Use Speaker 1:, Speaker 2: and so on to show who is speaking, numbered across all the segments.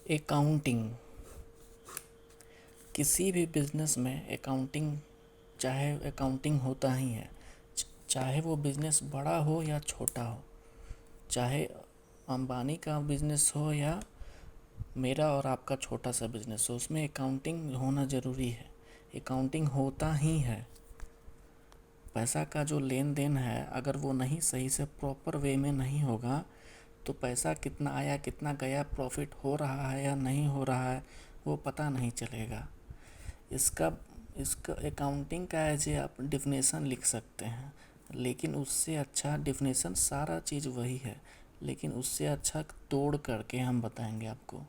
Speaker 1: Accounting. किसी भी business में अकाउंटिंग, चाहे अकाउंटिंग होता ही है, चाहे वो बिजनेस बड़ा हो या छोटा हो, चाहे अंबानी का बिजनेस हो या मेरा और आपका छोटा सा बिजनेस हो, उसमें अकाउंटिंग होना ज़रूरी है। अकाउंटिंग होता ही है। पैसा का जो लेन देन है, अगर वो नहीं सही से प्रॉपर वे में नहीं होगा तो पैसा कितना आया कितना गया, प्रॉफिट हो रहा है या नहीं हो रहा है, वो पता नहीं चलेगा। इसका इसका अकाउंटिंग का एज ए आप डिफिनेशन लिख सकते हैं, लेकिन उससे अच्छा डिफिनेशन सारा चीज़ वही है, लेकिन उससे अच्छा तोड़ करके हम बताएंगे आपको।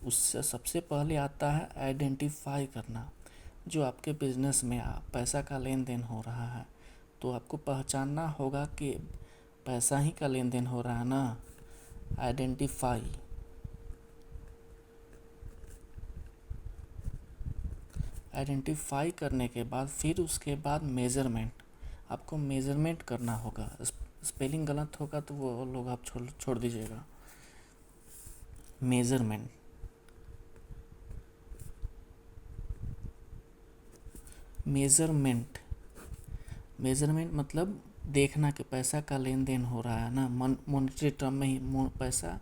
Speaker 1: उससे सबसे पहले आता है आइडेंटिफाई करना। जो आपके बिजनेस में पैसा का लेन देन हो रहा है, तो आपको पहचानना होगा कि पैसा ही का लेन देन हो रहा है ना। आइडेंटिफाई, आइडेंटिफाई करने के बाद फिर उसके बाद मेज़रमेंट। आपको मेज़रमेंट करना होगा। स्पेलिंग गलत होगा तो वो लोग आप छोड़ दीजिएगा। मेज़रमेंट, मेज़रमेंट मेज़रमेंट मतलब देखना कि पैसा का लेन देन हो रहा है ना। मॉनेटरी टर्म में ही, पैसा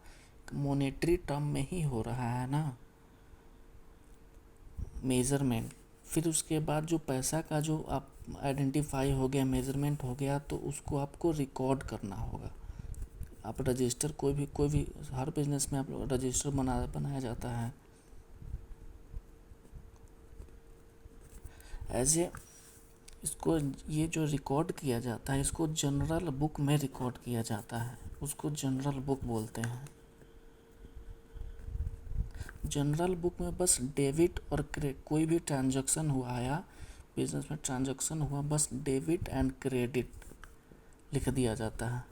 Speaker 1: मॉनेटरी टर्म में ही हो रहा है ना। मेज़रमेंट। फिर उसके बाद जो पैसा का जो आप आइडेंटिफाई हो गया, मेज़रमेंट हो गया, तो उसको आपको रिकॉर्ड करना होगा। आप रजिस्टर, कोई भी हर बिजनेस में आप रजिस्टर बनाया जाता है। एज ए इसको, ये जो रिकॉर्ड किया जाता है, इसको जनरल बुक में रिकॉर्ड किया जाता है, उसको जनरल बुक बोलते हैं। जनरल बुक में बस डेबिट और कोई भी ट्रांजैक्शन हुआ या बिजनेस में ट्रांजैक्शन हुआ, बस डेबिट एंड क्रेडिट लिख दिया जाता है।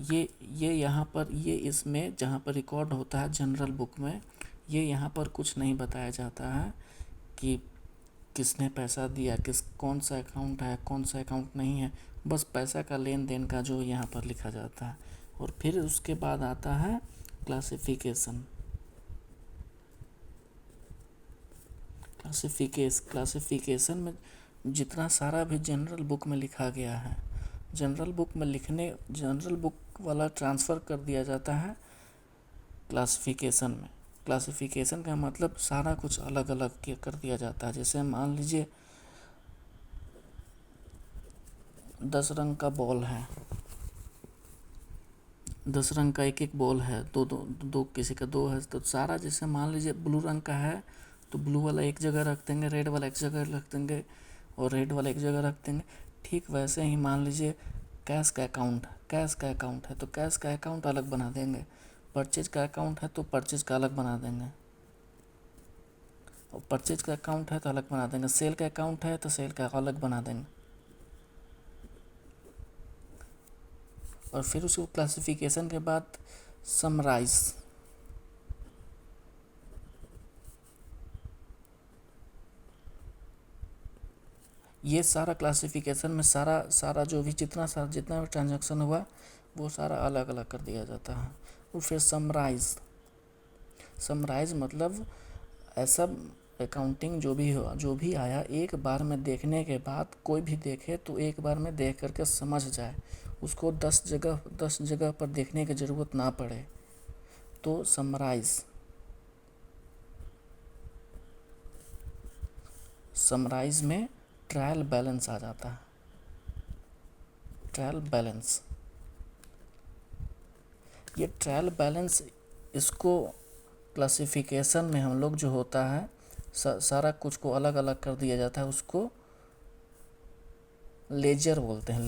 Speaker 1: ये यहाँ पर, ये इसमें जहाँ पर रिकॉर्ड होता है जनरल बुक में, ये यहाँ पर कुछ नहीं बताया जाता है कि किसने पैसा दिया, कौन सा अकाउंट है, कौन सा अकाउंट नहीं है। बस पैसा का लेन देन का जो यहाँ पर लिखा जाता है। और फिर उसके बाद आता है क्लासिफिकेशन। क्लासिफिकेशन में जितना सारा भी जनरल बुक में लिखा गया है, जनरल बुक वाला ट्रांसफ़र कर दिया जाता है क्लासिफिकेशन में। क्लासिफिकेशन का मतलब सारा कुछ अलग अलग कर दिया जाता है। जैसे मान लीजिए 10 रंग का बॉल है, 10 रंग का एक बॉल है, दो किसी का 2 है, तो सारा, जैसे मान लीजिए ब्लू रंग का है तो ब्लू वाला एक जगह रख देंगे, रेड वाला एक जगह रख देंगे और रेड वाला एक जगह रख देंगे। ठीक वैसे ही मान लीजिए कैश का अकाउंट है तो कैश का अकाउंट अलग बना देंगे, परचेज का अकाउंट है तो परचेज का अलग बना देंगे, और परचेज का अकाउंट है तो अलग बना देंगे, सेल का अकाउंट है तो सेल का अलग बना देंगे। और फिर उसको क्लासिफिकेशन के बाद समराइज, ये सारा क्लासिफिकेशन में सारा जो भी जितना भी ट्रांजैक्शन हुआ वो सारा अलग अलग कर दिया जाता है। और फिर समराइज मतलब ऐसा अकाउंटिंग जो भी आया, एक बार में देखने के बाद, कोई भी देखे तो एक बार में देख करके समझ जाए, उसको 10 जगह पर देखने की ज़रूरत ना पड़े। तो समराइज में ट्रायल बैलेंस आ जाता है। ट्रायल बैलेंस, ये ट्रायल बैलेंस, इसको क्लासिफिकेशन में हम लोग जो होता है सारा कुछ को अलग अलग कर दिया जाता है, उसको लेजर बोलते हैं।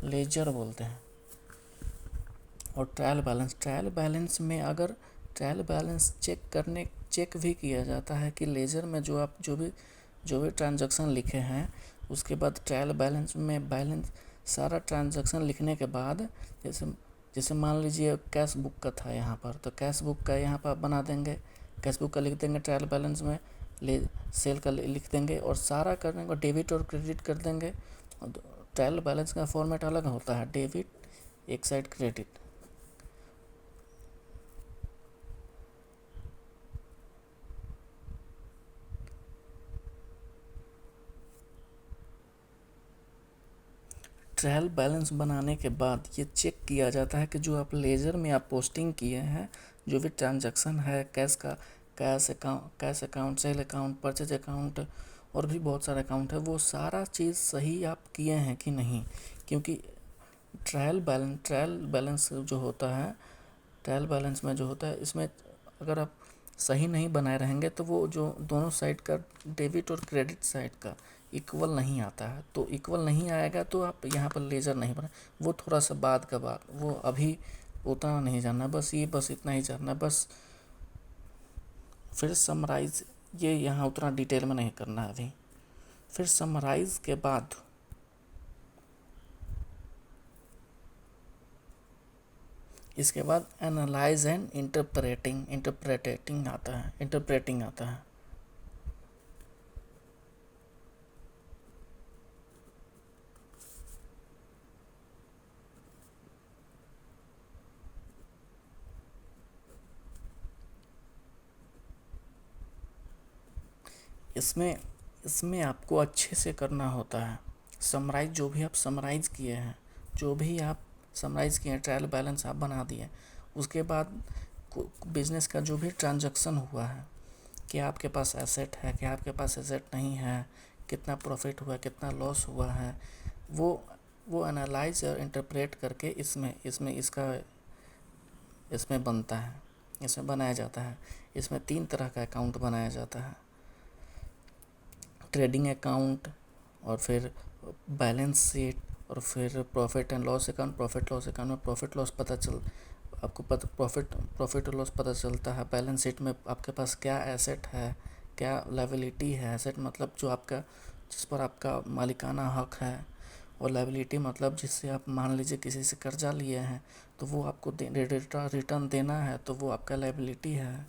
Speaker 1: लेजर बोलते हैं। और ट्रायल बैलेंस में अगर ट्रायल बैलेंस चेक भी किया जाता है कि लेजर में जो भी ट्रांजैक्शन लिखे हैं, उसके बाद ट्रायल बैलेंस में सारा ट्रांजैक्शन लिखने के बाद, जैसे मान लीजिए कैश बुक का था यहाँ पर, तो कैश बुक का यहाँ पर बना देंगे, कैश बुक का लिख देंगे ट्रायल बैलेंस में, सेल का लिख देंगे और सारा करने को डेबिट और क्रेडिट कर देंगे। ट्रायल बैलेंस का फॉर्मेट अलग होता है, डेबिट एक साइड क्रेडिट। ट्रायल बैलेंस बनाने के बाद ये चेक किया जाता है कि जो आप लेजर में आप पोस्टिंग किए हैं, जो भी ट्रांजैक्शन है, cash account, sale account, purchase account और भी बहुत सारे अकाउंट है, वो सारा चीज़ सही आप किए हैं कि नहीं। क्योंकि ट्रायल बैलेंस जो होता है, ट्रायल बैलेंस में जो होता है, इसमें अगर आप सही नहीं बनाए रहेंगे तो वो जो दोनों साइड का डेबिट और क्रेडिट साइड का इक्वल नहीं आता है। तो इक्वल नहीं आएगा तो आप यहाँ पर लेजर नहीं बना, वो थोड़ा सा बाद का बात, वो अभी उतना नहीं जानना, बस इतना ही जानना बस। फिर समराइज़, ये यहाँ उतना डिटेल में नहीं करना है अभी। फिर समराइज़ के बाद इसके बाद एनालाइज एंड इंटरप्रेटिंग आता है, इंटरप्रेटिंग आता है। इसमें इसमें आपको अच्छे से करना होता है समराइज। जो भी आप समराइज किए हैं, ट्रायल बैलेंस आप बना दिए, उसके बाद बिजनेस का जो भी ट्रांजैक्शन हुआ है, क्या आपके पास एसेट है, क्या आपके पास एसेट नहीं है, कितना प्रॉफिट हुआ, कितना लॉस हुआ है, वो एनालाइज और इंटरप्रेट करके इसमें बनता है, इसमें बनाया जाता है। इसमें 3 तरह का अकाउंट बनाया जाता है, ट्रेडिंग अकाउंट, और फिर बैलेंस शीट, और फिर profit and loss account. Profit loss account में प्रॉफिट लॉस प्रॉफिट और लॉस पता चलता है। बैलेंस शीट में आपके पास क्या एसेट है, क्या लायबिलिटी है। एसेट मतलब जिस पर आपका मालिकाना हक है, और लायबिलिटी मतलब जिससे आप मान लीजिए किसी से कर्जा लिए हैं तो वो आपको रिटर्न देना है, तो वो आपका लायबिलिटी है।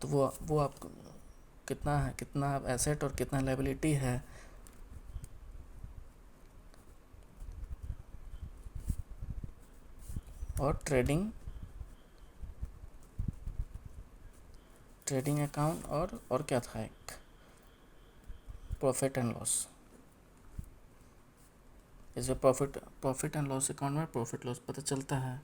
Speaker 1: तो वो आप कितना एसेट और कितना लायबिलिटी है। और ट्रेडिंग अकाउंट, और क्या था एक, प्रॉफिट एंड लॉस। जैसे प्रॉफिट एंड लॉस अकाउंट में प्रॉफिट लॉस पता चलता है।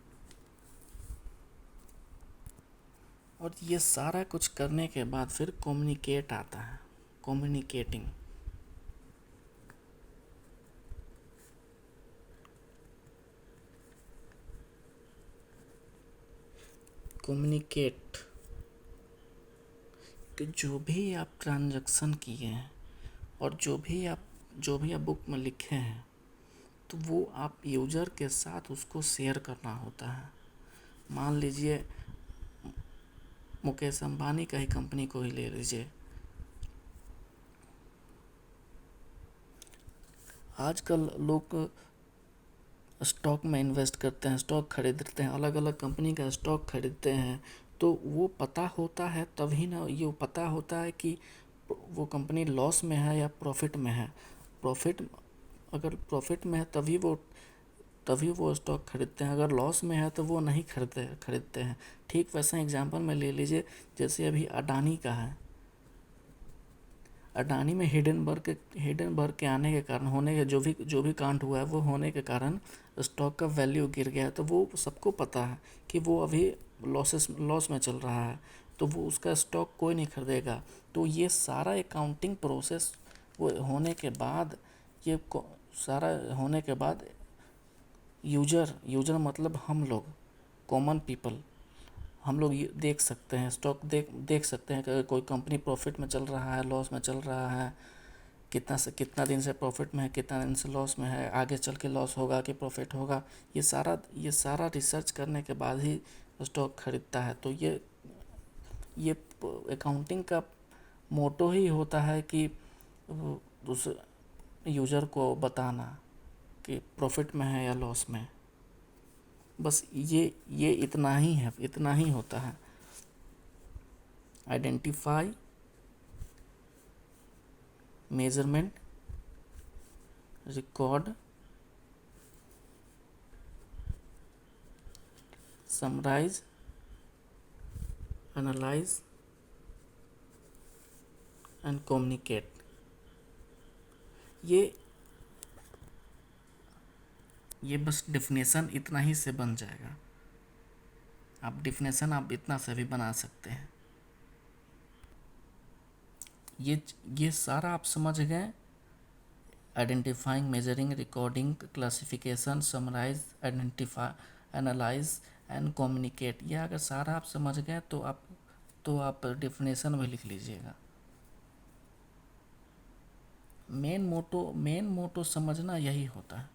Speaker 1: और ये सारा कुछ करने के बाद फिर कम्युनिकेट आता है, कम्युनिकेटिंग। कम्युनिकेट कि जो भी आप ट्रांजैक्शन किए हैं और जो भी आप बुक में लिखे हैं, तो वो आप यूज़र के साथ उसको शेयर करना होता है। मान लीजिए मुकेश अंबानी का ही कंपनी को ही ले लीजिए। आजकल लोग स्टॉक में इन्वेस्ट करते हैं, स्टॉक खरीदते हैं, अलग अलग कंपनी का स्टॉक खरीदते हैं। तो वो पता होता है, तभी ना ये पता होता है कि वो कंपनी लॉस में है या प्रॉफिट में है। अगर प्रॉफिट में है तभी वो स्टॉक खरीदते हैं, अगर लॉस में है तो वो नहीं खरीदते हैं। ठीक वैसा एग्जांपल में ले लीजिए, जैसे अभी अडानी का है। अडानी में हिडनबर्ग के आने के कारण, होने के जो भी कांड हुआ है, वो होने के कारण स्टॉक का वैल्यू गिर गया है। तो वो सबको पता है कि वो अभी लॉस में चल रहा है, तो वो उसका स्टॉक कोई नहीं खरीदेगा। तो ये सारा अकाउंटिंग प्रोसेस वो होने के बाद, सारा होने के बाद यूजर मतलब हम लोग, कॉमन पीपल, हम लोग ये देख सकते हैं, स्टॉक देख सकते हैं कि कोई कंपनी प्रॉफिट में चल रहा है, लॉस में चल रहा है, कितना दिन से प्रॉफिट में है, कितना दिन से लॉस में है, आगे चल के लॉस होगा कि प्रॉफिट होगा। ये सारा रिसर्च करने के बाद ही स्टॉक खरीदता है। तो ये अकाउंटिंग का मोटो ही होता है कि दूसरे यूज़र को बताना कि प्रॉफिट में है या लॉस में। बस ये इतना ही है, इतना ही होता है। Identify, measurement, record, summarise, analyse and communicate. ये बस डेफिनेशन इतना ही से बन जाएगा। आप डेफिनेशन आप इतना से भी बना सकते हैं। ये सारा आप समझ गए। Identifying, measuring, recording, classification, summarise, identify, analyse and communicate. ये अगर सारा आप समझ गए तो आप डेफिनेशन भी लिख लीजिएगा। मेन मोटो समझना यही होता है।